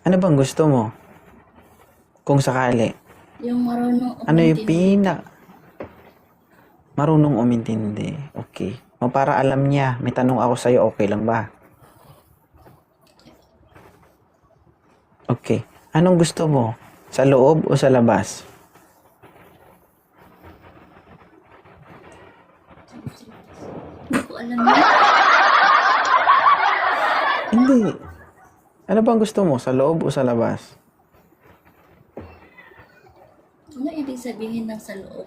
Ano bang gusto mo? Kung sakali. Yung marunong Ano yung umintindi. marunong umintindi? Okay. O para alam niya, may tanong ako sa'yo, okay lang ba? Okay. Anong gusto mo? Sa loob o sa labas? Hindi ko alam yun. Hindi. Ano bang gusto mo? Sa loob o sa labas? Ano ibig sabihin ng sa loob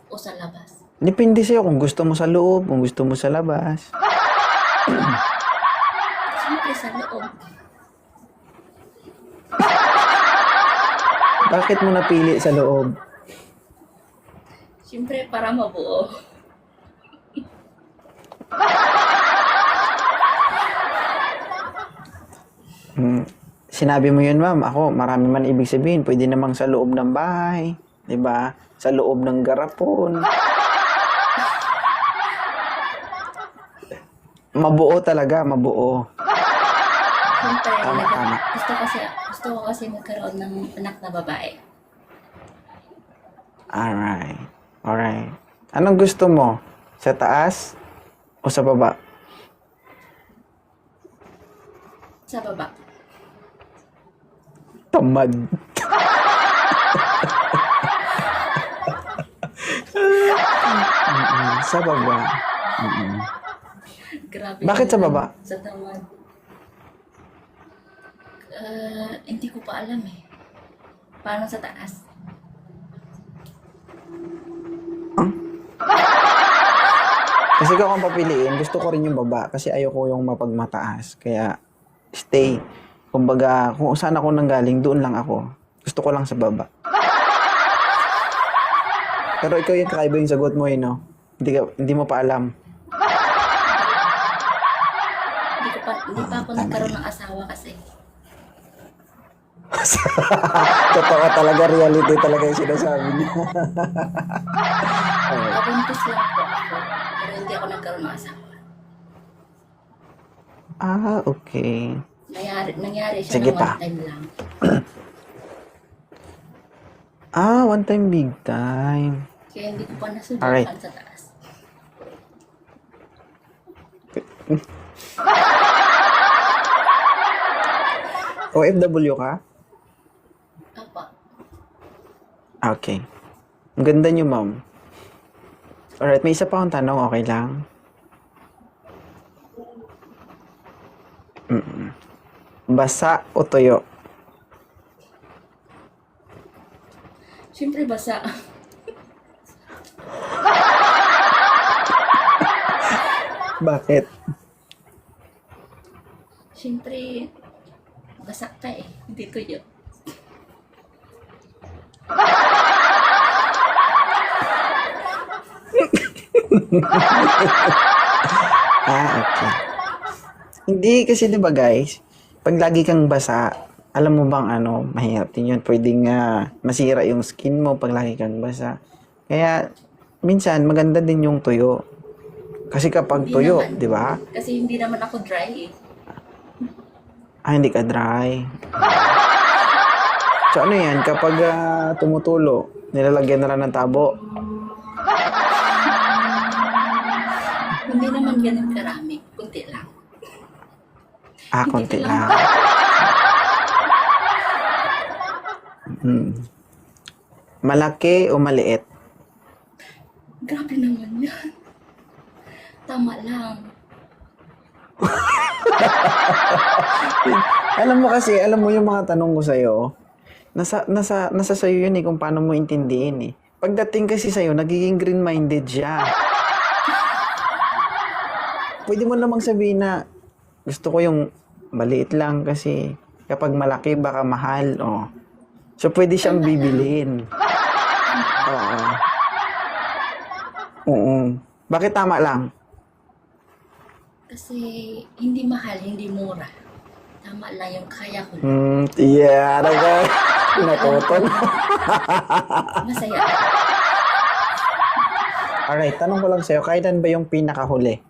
o sa labas? Depende sa'yo kung gusto mo sa loob, kung gusto mo sa labas. Siyempre sa loob. Bakit mo napili sa loob? Siyempre para mabuo. Sinabi mo yun, ma'am. Ako, marami man ibig sabihin. Pwede namang sa loob ng bahay. 'Di ba? Sa loob ng garapon. Mabuo talaga, mabuo. Siyempre, Tama, tama. gusto ko kasi magkaroon ng anak na babae. Alright. Alright. Anong gusto mo? Sa taas o sa baba? Sa baba. Tamad. Sa baba. Grabe. Bakit sa naman. baba? Sa tamad. Hindi ko pa alam eh. Paano sa taas? Kasi kung akong papiliin, gusto ko rin yung baba kasi ayoko yung mapagmataas. Kaya, stay. Kumbaga, kung saan ako nanggaling, doon lang ako. Gusto ko lang sa baba. Pero ikaw yung kakaiba yung sagot mo, no? Hindi mo pa alam. Hindi pa ako nagkaroon ng asawa kasi. Totoo talaga, reality talaga yung sinasabi niya. Kabuntis lang po ako. Pero hindi ako nagkaroon ng asawa. Okay. Nangyari siya Sige ng pa. one time lang. One time, big time. Kaya hindi ko pa Alright. nasubukan sa taas. OFW ka? Apa. Okay. Ang ganda niyo, ma'am. Alright, may isa pa akong tanong, okay lang? Basa o tuyo? Siyempre basa. Bakit? Siyempre, basa ka eh. Hindi tuyo. Okay. Hindi kasi 'di ba guys, pag lagi kang basa, alam mo bang mahirap din 'yun. Pwedeng masira yung skin mo pag lagi kang basa. Kaya minsan maganda din yung tuyo. Kasi kapag Hindi tuyo, naman. 'di ba? Kasi hindi naman ako dry eh. Hindi ka dry. So ano 'yan, kapag tumutulo, nilalagyan na lang ng tabo. Hindi naman ganun karami. Kunti lang. Konti lang. Malaki o maliit? Grabe naman yan. Tama lang. Alam mo yung mga tanong ko sa'yo, nasa sa'yo yun kung paano mo intindihin Pagdating kasi sa'yo, nagiging green-minded siya. Pwede mo namang sabihin na, gusto ko yung maliit lang kasi kapag malaki baka mahal, So, pwede siyang bibilin. Oo. Oo. Bakit tama lang? Kasi hindi mahal, hindi mura. Tama lang yung kaya ko. Yeah, natuton. Masaya. Alright, tanong ko lang sa'yo, kailan ba yung pinakahuli